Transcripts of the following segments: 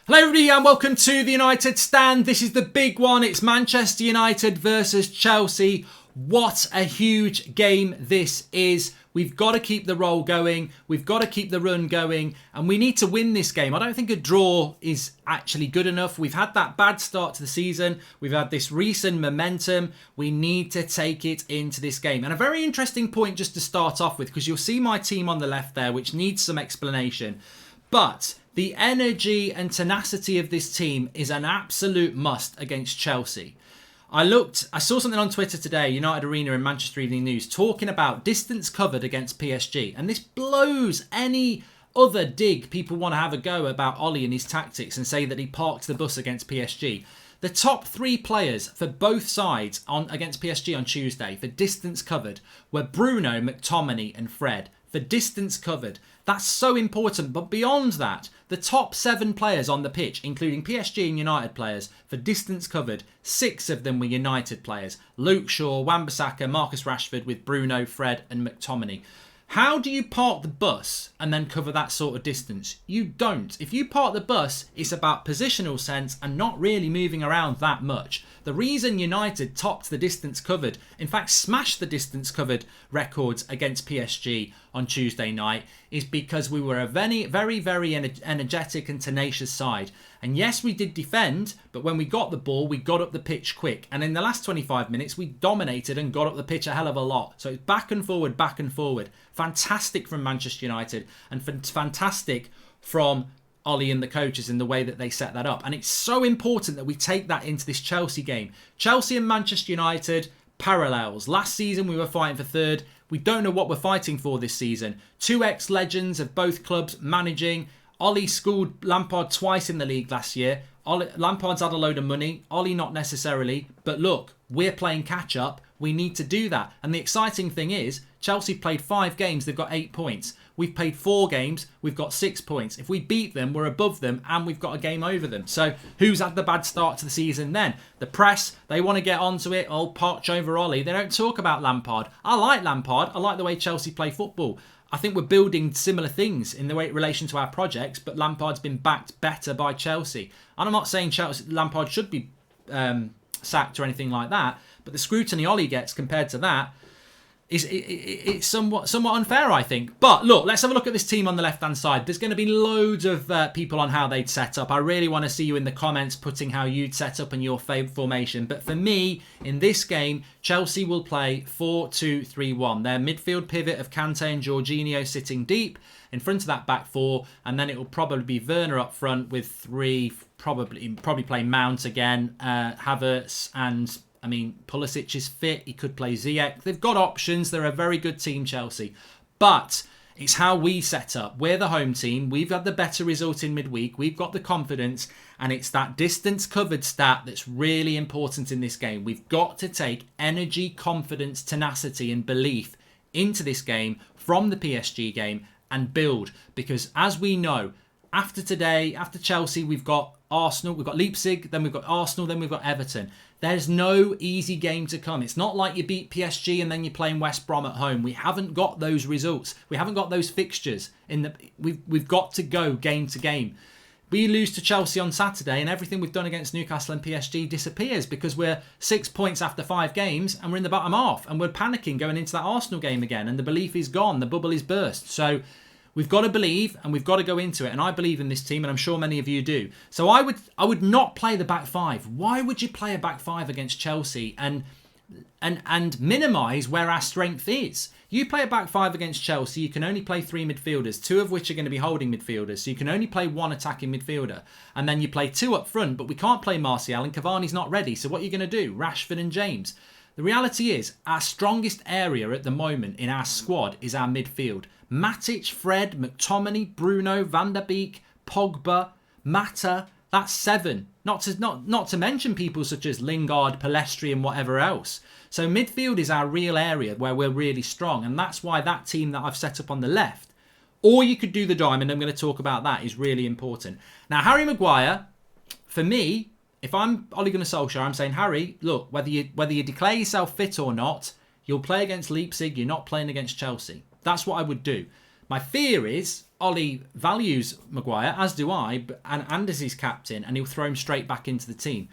Hello everybody and welcome to the United Stand. This is the big one. It's Manchester United versus Chelsea. What a huge game this is. We've got to keep the roll going. We've got to keep the run going. And we need to win this game. I don't think a draw is actually good enough. We've had that bad start to the season. We've had this recent momentum. We need to take it into this game. And a very interesting point just to start off with, because you'll see my team on the left there, which needs some explanation. But the energy and tenacity of this team is an absolute must against Chelsea. I saw something on Twitter today, United Arena in Manchester Evening News, talking about distance covered against PSG. And this blows any other dig people want to have a go about Ollie and his tactics and say that he parked the bus against PSG. The top three players for both sides against PSG on Tuesday for distance covered were Bruno, McTominay and Fred. For distance covered. That's so important. But beyond that, the top 7 players on the pitch, including PSG and United players, for distance covered, 6 of them were United players. Luke Shaw, Wan-Bissaka, Marcus Rashford with Bruno, Fred and McTominay. How do you park the bus and then cover that sort of distance? You don't. If you park the bus, it's about positional sense and not really moving around that much. The reason United topped the distance covered, in fact smashed the distance covered records against PSG on Tuesday night, is because we were a very energetic and tenacious side. And yes, we did defend, but when we got the ball, we got up the pitch quick. And in the last 25 minutes, we dominated and got up the pitch a hell of a lot. So it's back and forward, back and forward. Fantastic from Manchester United and fantastic from Ollie and the coaches in the way that they set that up. And it's so important that we take that into this Chelsea game. Chelsea and Manchester United, parallels. Last season, we were fighting for third. We don't know what we're fighting for this season. 2 ex-legends of both clubs managing. Ollie schooled Lampard twice in the league last year. Lampard's had a load of money. Ollie not necessarily. But look, we're playing catch up. We need to do that. And the exciting thing is, Chelsea played 5 games. They've got 8 points. We've played 4 games. We've got 6 points. If we beat them, we're above them and we've got a game over them. So who's had the bad start to the season then? The press, they want to get onto it. Oh, Poch over Ollie. They don't talk about Lampard. I like Lampard. I like the way Chelsea play football. I think we're building similar things in the way relation to our projects, but Lampard's been backed better by Chelsea. And I'm not saying Lampard should be sacked or anything like that, but the scrutiny Ollie gets compared to that it's somewhat unfair, I think. But look, let's have a look at this team on the left-hand side. There's going to be loads of people on how they'd set up. I really want to see you in the comments putting how you'd set up in your favourite formation. But for me, in this game, Chelsea will play 4-2-3-1. Their midfield pivot of Kante and Jorginho sitting deep in front of that back 4. And then it will probably be Werner up front with 3, probably play Mount again, Havertz and... Pulisic is fit. He could play Ziyech. They've got options. They're a very good team, Chelsea. But it's how we set up. We're the home team. We've had the better result in midweek. We've got the confidence. And it's that distance covered stat that's really important in this game. We've got to take energy, confidence, tenacity and belief into this game from the PSG game and build. Because as we know, after today, after Chelsea, we've got Arsenal, we've got Leipzig, then we've got Arsenal, then we've got Everton. There's no easy game to come. It's not like you beat PSG and then you're playing West Brom at home. We haven't got those results. We haven't got those fixtures. We've got to go game to game. We lose to Chelsea on Saturday and everything we've done against Newcastle and PSG disappears because we're 6 points after 5 games and we're in the bottom half and we're panicking going into that Arsenal game again and the belief is gone. The bubble is burst. So we've got to believe and we've got to go into it. And I believe in this team and I'm sure many of you do. So I would not play the back 5. Why would you play a back 5 against Chelsea and minimise where our strength is? You play a back 5 against Chelsea, you can only play 3 midfielders, 2 of which are going to be holding midfielders. So you can only play 1 attacking midfielder. And then you play 2 up front, but we can't play Martial and Cavani's not ready. So what are you going to do? Rashford and James. The reality is our strongest area at the moment in our squad is our midfield. Matic, Fred, McTominay, Bruno, Van der Beek, Pogba, Mata. That's 7. Not to mention people such as Lingard, Pellistri and whatever else. So midfield is our real area where we're really strong. And that's why that team that I've set up on the left, or you could do the diamond, I'm going to talk about that, is really important. Now, Harry Maguire, for me, if I'm Ole Gunnar Solskjaer, I'm saying, Harry, look, whether you declare yourself fit or not, you'll play against Leipzig, you're not playing against Chelsea. That's what I would do. My fear is Ollie values Maguire, as do I, and as his captain, and he'll throw him straight back into the team.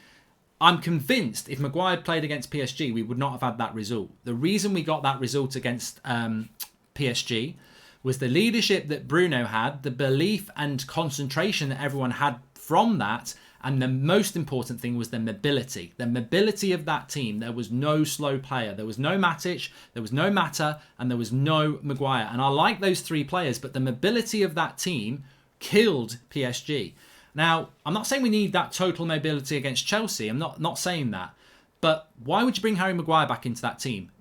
I'm convinced if Maguire played against PSG, we would not have had that result. The reason we got that result against PSG was the leadership that Bruno had, the belief and concentration that everyone had from that, and the most important thing was the mobility. The mobility of that team. There was no slow player. There was no Matic, there was no Mata, and there was no Maguire. And I like those three players, but the mobility of that team killed PSG. Now, I'm not saying we need that total mobility against Chelsea. I'm not saying that. But why would you bring Harry Maguire back into that team?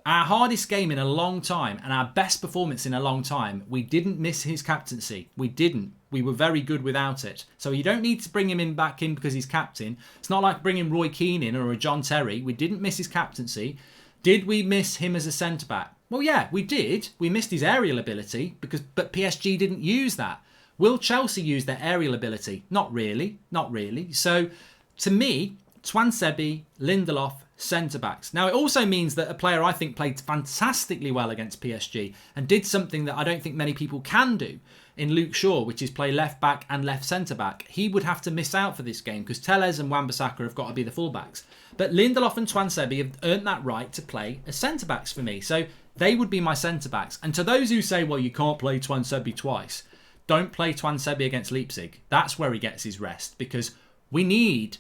Our hardest game in a long time and our best performance in a long time, we didn't miss his captaincy. We didn't. We were very good without it. So you don't need to bring him back in because he's captain. It's not like bringing Roy Keane in or a John Terry. We didn't miss his captaincy. Did we miss him as a centre-back? Well, yeah, we did. We missed his aerial ability, but PSG didn't use that. Will Chelsea use their aerial ability? Not really. Not really. So, to me, Tuanzebe, Lindelof, centre-backs. Now, it also means that a player I think played fantastically well against PSG and did something that I don't think many people can do in Luke Shaw, which is play left-back and left centre-back. He would have to miss out for this game because Telles and Wan-Bissaka have got to be the full-backs. But Lindelof and Tuanzebe have earned that right to play as centre-backs for me. So they would be my centre-backs. And to those who say, well, you can't play Tuanzebe twice, don't play Tuanzebe against Leipzig. That's where he gets his rest because we need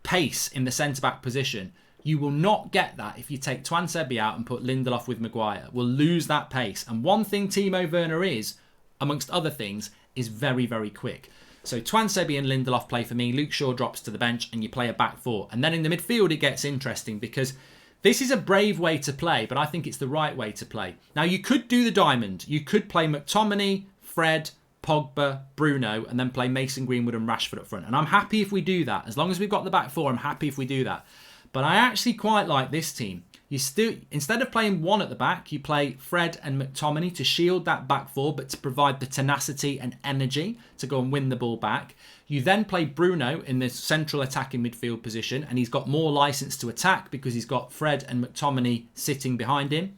pace in the centre-back position. You will not get that if you take Tuanzebe out and put Lindelof with Maguire. We'll lose that pace. And one thing Timo Werner is, amongst other things, is very, very quick. So Tuanzebe and Lindelof play for me. Luke Shaw drops to the bench and you play a back four. And then in the midfield, it gets interesting because this is a brave way to play, but I think it's the right way to play. Now, you could do the diamond. You could play McTominay, Fred, Pogba, Bruno, and then play Mason Greenwood and Rashford up front. And I'm happy if we do that. As long as we've got the back four, I'm happy if we do that. But I actually quite like this team. You still, instead of playing one at the back, you play Fred and McTominay to shield that back four, but to provide the tenacity and energy to go and win the ball back. You then play Bruno in the central attacking midfield position, and he's got more license to attack because he's got Fred and McTominay sitting behind him.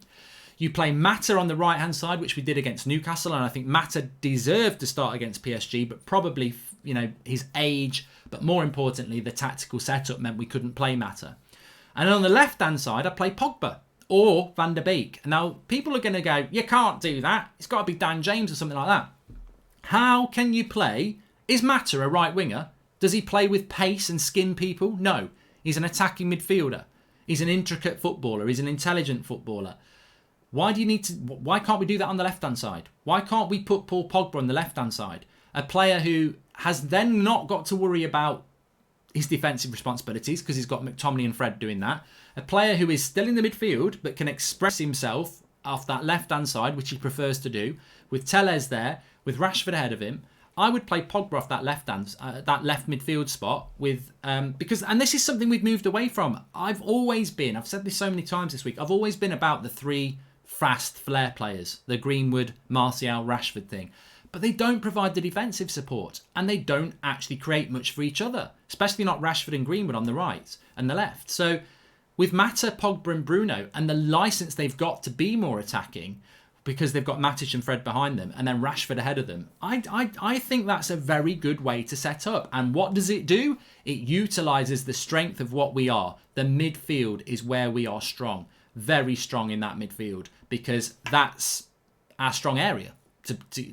You play Mata on the right-hand side, which we did against Newcastle, and I think Mata deserved to start against PSG, but probably, his age, but more importantly, the tactical setup meant we couldn't play Mata. And on the left-hand side, I play Pogba or Van der Beek. Now, people are going to go, you can't do that. It's got to be Dan James or something like that. How can you play? Is Mata a right winger? Does he play with pace and skin people? No. He's an attacking midfielder. He's an intricate footballer. He's an intelligent footballer. Why can't we do that on the left-hand side? Why can't we put Paul Pogba on the left-hand side? A player who has then not got to worry about his defensive responsibilities because he's got McTominay and Fred doing that. A player who is still in the midfield but can express himself off that left-hand side, which he prefers to do, with Telles there, with Rashford ahead of him. I would play Pogba off that left midfield spot with because this is something we've moved away from. I've said this so many times this week, I've always been about the three fast flair players, the Greenwood, Martial, Rashford thing. But they don't provide the defensive support and they don't actually create much for each other, especially not Rashford and Greenwood on the right and the left. So with Mata, Pogba and Bruno and the license they've got to be more attacking because they've got Matic and Fred behind them and then Rashford ahead of them, I think that's a very good way to set up. And what does it do? It utilises the strength of what we are. The midfield is where we are strong, very strong in that midfield because that's our strong area.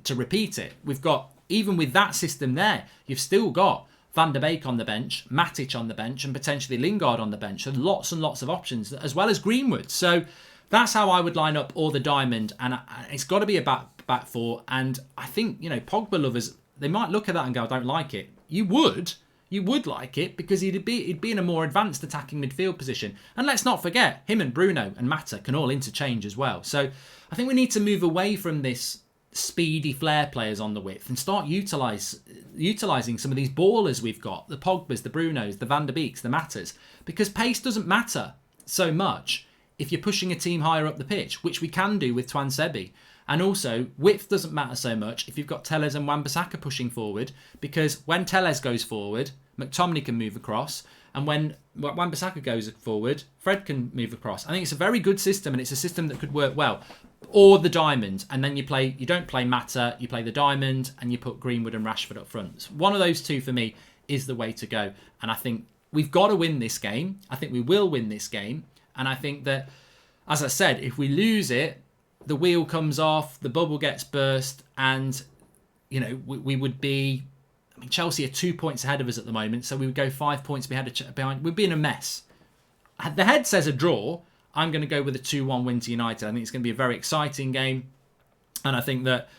To repeat it, we've got, even with that system there, you've still got Van der Beek on the bench, Matic on the bench, and potentially Lingard on the bench. So lots and lots of options, as well as Greenwood. So that's how I would line up all the diamond, and it's got to be a back four. And I think, Pogba lovers, they might look at that and go, I don't like it. You would like it because he'd be in a more advanced attacking midfield position. And let's not forget, him and Bruno and Mata can all interchange as well. So I think we need to move away from this speedy flair players on the width and start utilising some of these ballers we've got, the Pogbas, the Brunos, the Van der Beeks, the Matas, because pace doesn't matter so much if you're pushing a team higher up the pitch, which we can do with Tuanzebe. And also, width doesn't matter so much if you've got Telles and Wan-Bissaka pushing forward, because when Telles goes forward, McTominay can move across, And when Wan-Bissaka goes forward, Fred can move across. I think it's a very good system, and it's a system that could work well. Or the diamond, and then you don't play Mata, you play the diamond, and you put Greenwood and Rashford up front. One of those two for me is the way to go. And I think we've got to win this game. I think we will win this game. And I think that, as I said, if we lose it, the wheel comes off, the bubble gets burst, and we would be. I mean, Chelsea are 2 points ahead of us at the moment, so we would go 5 points behind. We'd be in a mess. The head says a draw. I'm going to go with a 2-1 win to United. I think it's going to be a very exciting game. And I think that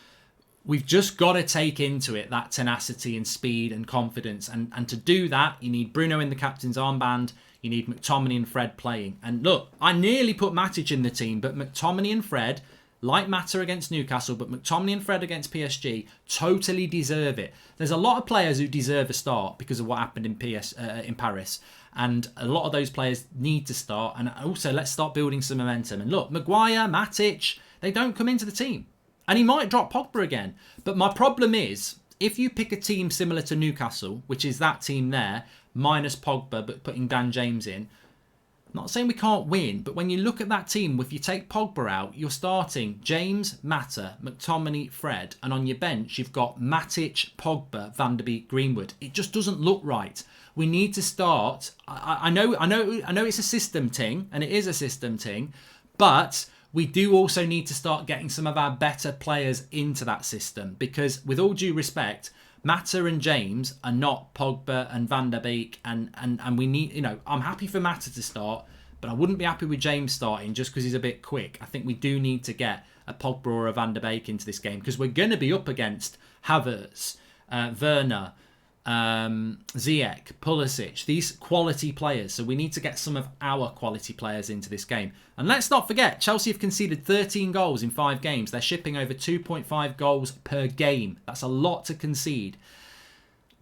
we've just got to take into it that tenacity and speed and confidence. And to do that, you need Bruno in the captain's armband. You need McTominay and Fred playing. And look, I nearly put Matic in the team, but McTominay and Fred, like Mata against Newcastle, but McTominay and Fred against PSG, totally deserve it. There's a lot of players who deserve a start because of what happened in Paris. And a lot of those players need to start. And also, let's start building some momentum. And look, Maguire, Matic, they don't come into the team. And he might drop Pogba again. But my problem is, if you pick a team similar to Newcastle, which is that team there, minus Pogba, but putting Dan James in, I'm not saying we can't win, but when you look at that team, if you take Pogba out, you're starting James, Mata, McTominay, Fred, and on your bench, you've got Matic, Pogba, Van der Beek, Greenwood. It just doesn't look right. We need to start. I know it's a system thing, and it is a system thing, but we do also need to start getting some of our better players into that system, because with all due respect, Mata and James are not Pogba and Van der Beek, and we need, I'm happy for Mata to start, but I wouldn't be happy with James starting just because he's a bit quick. I think we do need to get a Pogba or a Van der Beek into this game, because we're going to be up against Havertz, Werner, Ziyech, Pulisic, these quality players. So we need to get some of our quality players into this game. And let's not forget, Chelsea have conceded 13 goals in 5 games. They're shipping over 2.5 goals per game. That's a lot to concede.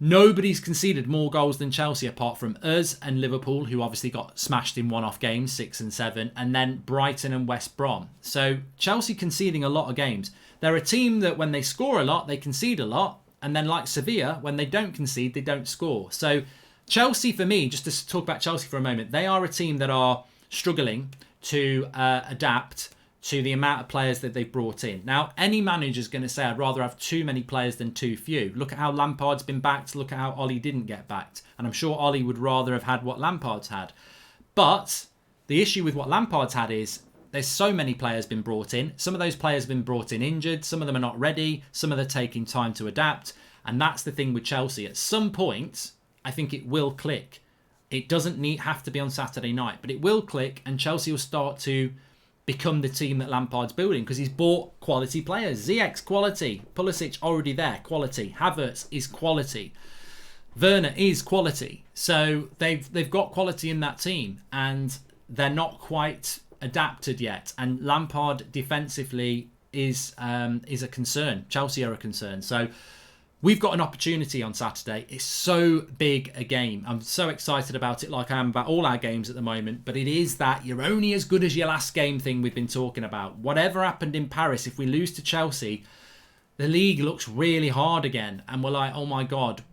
Nobody's conceded more goals than Chelsea apart from us and Liverpool, who obviously got smashed in one-off games, 6 and 7, and then Brighton and West Brom. So Chelsea conceding a lot of games. They're a team that when they score a lot, they concede a lot. And then like Sevilla, when they don't concede, they don't score. So Chelsea, for me, just to talk about Chelsea for a moment, they are a team that are struggling to adapt to the amount of players that they've brought in. Now, any manager's going to say, I'd rather have too many players than too few. Look at how Lampard's been backed. Look at how Ollie didn't get backed. And I'm sure Ollie would rather have had what Lampard's had. But the issue with what Lampard's had is there's so many players been brought in. Some of those players have been brought in injured. Some of them are not ready. Some of them are taking time to adapt. And that's the thing with Chelsea. At some point, I think it will click. It doesn't have to be on Saturday night, but it will click, and Chelsea will start to become the team that Lampard's building, because he's bought quality players. Ziyech's quality. Pulisic already there, quality. Havertz is quality. Werner is quality. So they've got quality in that team, and they're not quite adapted yet, and Lampard defensively is a concern. Chelsea are a concern. So we've got an opportunity on Saturday. It's so big a game. I'm so excited about it, like I am about all our games at the moment. But it is that you're only as good as your last game thing we've been talking about. Whatever happened in Paris, if we lose to Chelsea, the league looks really hard again, and we're like, oh my God.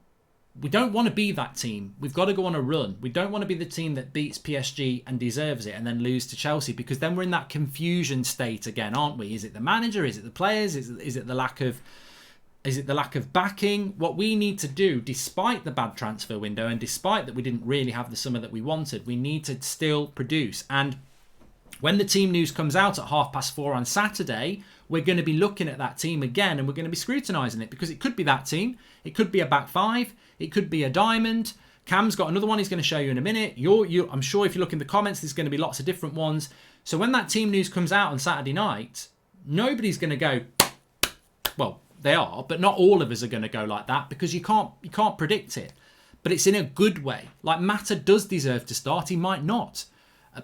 We don't want to be that team. We've got to go on a run. We don't want to be the team that beats PSG and deserves it and then lose to Chelsea, because then we're in that confusion state again, aren't we? Is it the manager? Is it the players? Is it the lack of backing? What we need to do, despite the bad transfer window and despite that we didn't really have the summer that we wanted, we need to still produce. And when the team news comes out at 4:30 on Saturday, we're going to be looking at that team again, and we're going to be scrutinising it, because it could be that team. It could be a back five. It could be a diamond. Cam's got another one he's going to show you in a minute. I'm sure if you look in the comments, there's going to be lots of different ones. So when that team news comes out on Saturday night, nobody's going to go, well, they are, but not all of us are going to go like that, because you can't predict it. But it's in a good way. Like, Mata does deserve to start. He might not.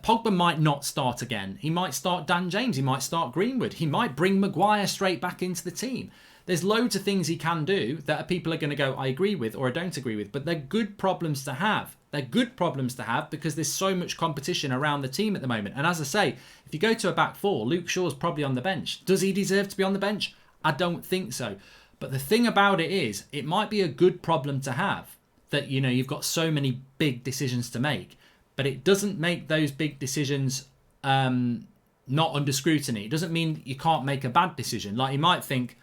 Pogba might not start again. He might start Dan James. He might start Greenwood. He might bring Maguire straight back into the team. There's loads of things he can do that people are going to go, I agree with, or I don't agree with. But they're good problems to have. They're good problems to have, because there's so much competition around the team at the moment. And as I say, if you go to a back four, Luke Shaw's probably on the bench. Does he deserve to be on the bench? I don't think so. But the thing about it is, it might be a good problem to have. that, you know, you've got so many big decisions to make, but it doesn't make those big decisions not under scrutiny. It doesn't mean you can't make a bad decision. Like, you might think,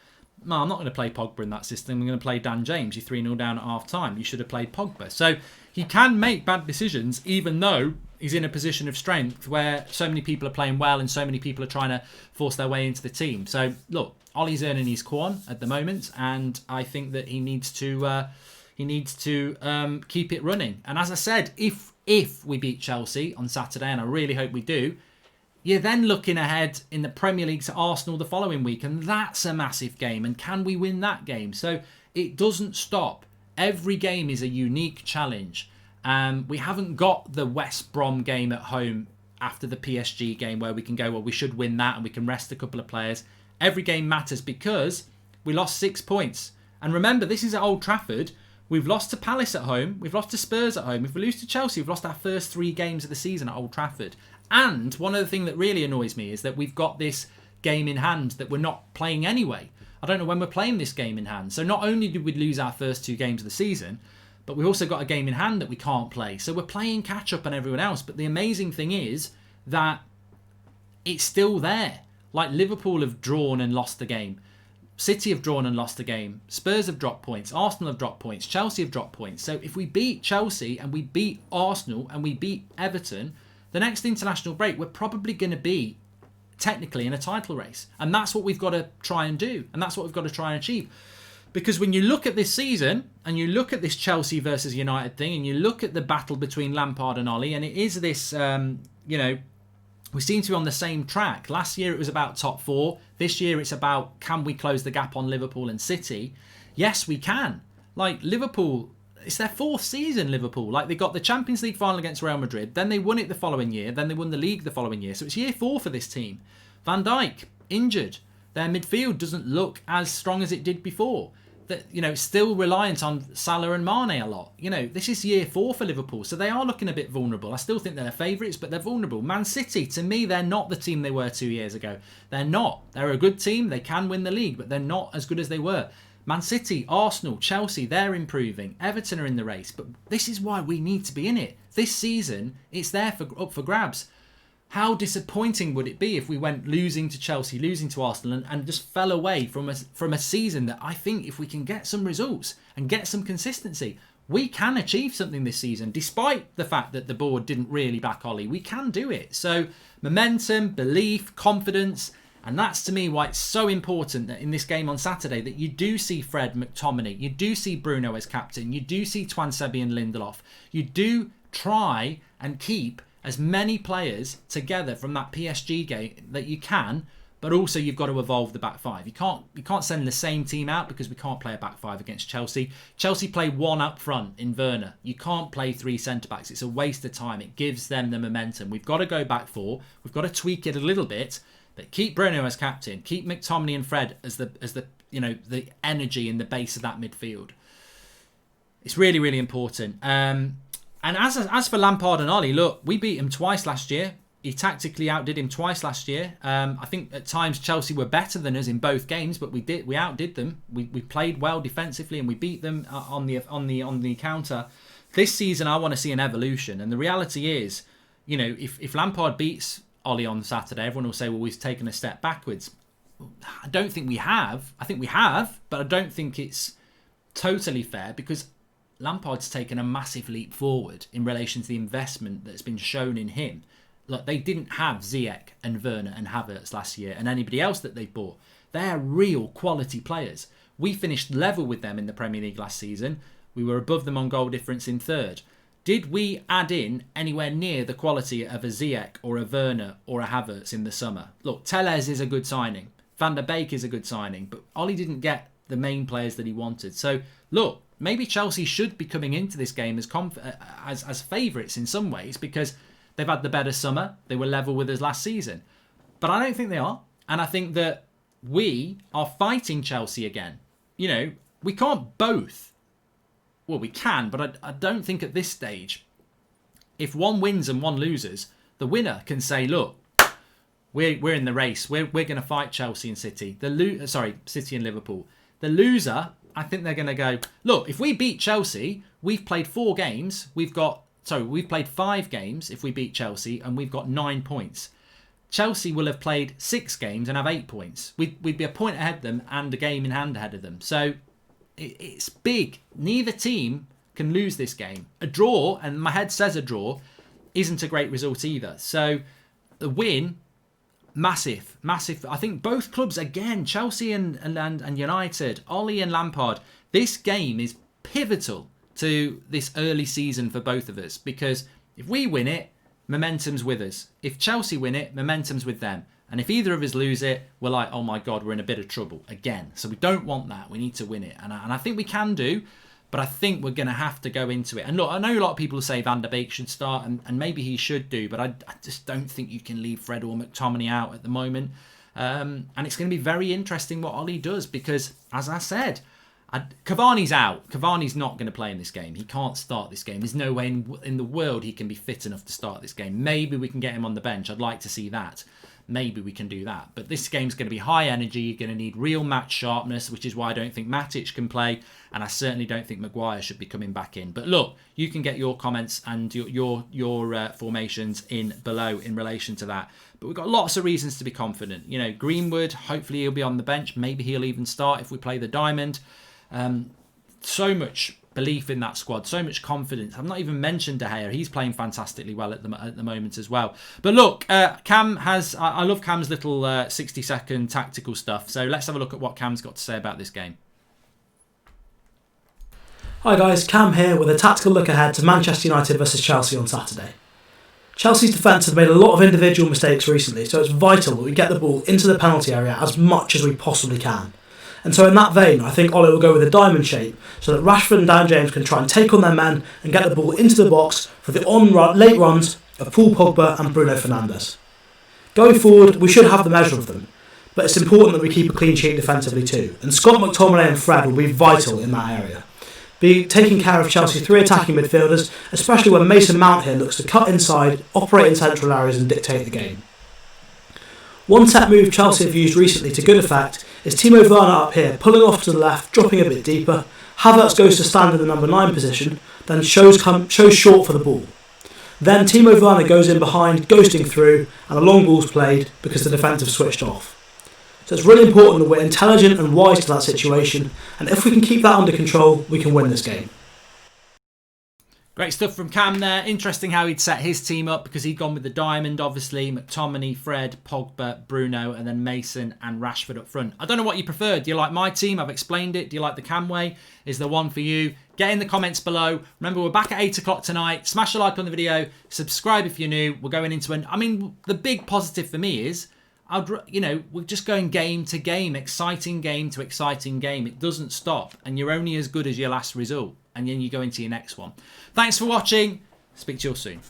no, I'm not going to play Pogba in that system. I'm going to play Dan James. You're 3-0 down at half time. You should have played Pogba. So he can make bad decisions, even though he's in a position of strength where so many people are playing well and so many people are trying to force their way into the team. So look, Ollie's earning his corn at the moment, and I think that he needs to keep it running. And as I said, if we beat Chelsea on Saturday, and I really hope we do, you're then looking ahead in the Premier League to Arsenal the following week, and that's a massive game. And can we win that game? So it doesn't stop. Every game is a unique challenge. We haven't got the West Brom game at home after the PSG game where we can go, well, we should win that and we can rest a couple of players. Every game matters because we lost 6 points. And remember, this is at Old Trafford. We've lost to Palace at home. We've lost to Spurs at home. If we lose to Chelsea, we've lost our first 3 games of the season at Old Trafford. And one other thing that really annoys me is that we've got this game in hand that we're not playing anyway. I don't know when we're playing this game in hand. So not only did we lose our first 2 games of the season, but we've also got a game in hand that we can't play. So we're playing catch up on everyone else. But the amazing thing is that it's still there. Like, Liverpool have drawn and lost the game. City have drawn and lost the game. Spurs have dropped points. Arsenal have dropped points. Chelsea have dropped points. So if we beat Chelsea and we beat Arsenal and we beat Everton, the next international break, we're probably going to be technically in a title race. And that's what we've got to try and do. And that's what we've got to try and achieve. Because when you look at this season and you look at this Chelsea versus United thing and you look at the battle between Lampard and Ollie, and it is this, we seem to be on the same track. Last year it was about top 4. This year it's about, can we close the gap on Liverpool and City? Yes, we can. Like, Liverpool, it's their 4th season, Liverpool. Like, they got the Champions League final against Real Madrid. Then they won it the following year. Then they won the league the following year. So it's year 4 for this team. Van Dijk, injured. Their midfield doesn't look as strong as it did before. That, you know, still reliant on Salah and Mane a lot. You know, this is year 4 for Liverpool, so they are looking a bit vulnerable. I still think they're favourites, but they're vulnerable. Man City, to me, they're not the team they were 2 years ago. They're not. They're a good team. They can win the league, but they're not as good as they were. Man City, Arsenal, Chelsea, they're improving. Everton are in the race, but this is why we need to be in it. This season, it's there up for grabs. How disappointing would it be if we went losing to Chelsea, losing to Arsenal, and just fell away from a season that I think if we can get some results and get some consistency, we can achieve something this season, despite the fact that the board didn't really back Ollie. We can do it. So momentum, belief, confidence, and that's to me why it's so important that in this game on Saturday that you do see Fred, McTominay, you do see Bruno as captain, you do see Tuanzebe and Lindelof. You do try and keep as many players together from that PSG game that you can, but also you've got to evolve the back 5. You can't send the same team out because we can't play a back 5 against Chelsea. Chelsea play 1 up front in Werner. You can't play 3 centre-backs. It's a waste of time. It gives them the momentum. We've got to go back 4. We've got to tweak it a little bit, but keep Bruno as captain. Keep McTominay and Fred as the the energy in the base of that midfield. It's really, really important. And as for Lampard and Ollie, look, we beat him twice last year. He tactically outdid him twice last year. I think at times Chelsea were better than us in both games, but we outdid them. We played well defensively and we beat them on the counter. This season, I want to see an evolution, and the reality is, you know, if Lampard beats Ollie on Saturday, everyone will say, well, we've taken a step backwards. I don't think we have. I think we have, but I don't think it's totally fair because Lampard's taken a massive leap forward in relation to the investment that's been shown in him. Like, they didn't have Ziyech and Werner and Havertz last year and anybody else that they bought. They're real quality players. We finished level with them in the Premier League last season. We were above them on goal difference in 3rd. Did we add in anywhere near the quality of a Ziyech or a Werner or a Havertz in the summer? Look, Telles is a good signing. Van der Beek is a good signing. But Ollie didn't get the main players that he wanted. So, look, maybe Chelsea should be coming into this game as favourites in some ways because they've had the better summer. They were level with us last season. But I don't think they are. And I think that we are fighting Chelsea again. You know, we can't both. Well, we can, but I don't think at this stage, if one wins and one loses, the winner can say, look, we're in the race. We're going to fight Chelsea and City. City and Liverpool. The loser I think they're going to go, look, if we beat Chelsea, we've played 4 games. We've played 5 games if we beat Chelsea, and we've got 9 points. Chelsea will have played 6 games and have 8 points. We'd be a point ahead of them and a game in hand ahead of them. So it's big. Neither team can lose this game. A draw, and my head says a draw, isn't a great result either. So the win, massive. I think both clubs, again, Chelsea and United, Ollie and Lampard, this game is pivotal to this early season for both of us, because if we win it, momentum's with us. If Chelsea win it, momentum's with them. And if either of us lose it, we're like, oh my God, we're in a bit of trouble again. So we don't want that. We need to win it. And I think we can do, but I think we're going to have to go into it. And look, I know a lot of people say Van der Beek should start, and maybe he should do, but I just don't think you can leave Fred or McTominay out at the moment. And it's going to be very interesting what Ollie does, because, as I said, Cavani's out. Cavani's not going to play in this game. He can't start this game. There's no way in the world he can be fit enough to start this game. Maybe we can get him on the bench. I'd like to see that. Maybe we can do that. But this game's going to be high energy. You're going to need real match sharpness, which is why I don't think Matic can play. And I certainly don't think Maguire should be coming back in. But look, you can get your comments and your formations in below in relation to that. But we've got lots of reasons to be confident. You know, Greenwood, hopefully he'll be on the bench. Maybe he'll even start if we play the diamond. So much belief in that squad, so much confidence. I've not even mentioned De Gea. He's playing fantastically well at the moment as well. But look, Cam has... I love Cam's little 60-second tactical stuff. So let's have a look at what Cam's got to say about this game. Hi guys, Cam here with a tactical look ahead to Manchester United versus Chelsea on Saturday. Chelsea's defence has made a lot of individual mistakes recently, so it's vital that we get the ball into the penalty area as much as we possibly can. And so in that vein, I think Ole will go with a diamond shape so that Rashford and Dan James can try and take on their men and get the ball into the box for the late runs of Paul Pogba and Bruno Fernandes. Going forward, we should have the measure of them, but it's important that we keep a clean sheet defensively too, and Scott McTominay and Fred will be vital in that area. Be taking care of Chelsea's 3 attacking midfielders, especially when Mason Mount here looks to cut inside, operate in central areas and dictate the game. One set move Chelsea have used recently to good effect is Timo Werner up here, pulling off to the left, dropping a bit deeper. Havertz goes to stand in the number 9 position, then shows short for the ball. Then Timo Werner goes in behind, ghosting through, and a long ball's played because the defence have switched off. So it's really important that we're intelligent and wise to that situation, and if we can keep that under control, we can win this game. Great stuff from Cam there. Interesting how he'd set his team up, because he'd gone with the diamond, obviously. McTominay, Fred, Pogba, Bruno, and then Mason and Rashford up front. I don't know what you prefer. Do you like my team? I've explained it. Do you like the Cam way? Is there one for you? Get in the comments below. Remember, we're back at 8 o'clock tonight. Smash a like on the video. Subscribe if you're new. We're going into the big positive for me is, we're just going game to game, exciting game to exciting game. It doesn't stop, and you're only as good as your last result. And then you go into your next one. Thanks for watching. Speak to you all soon.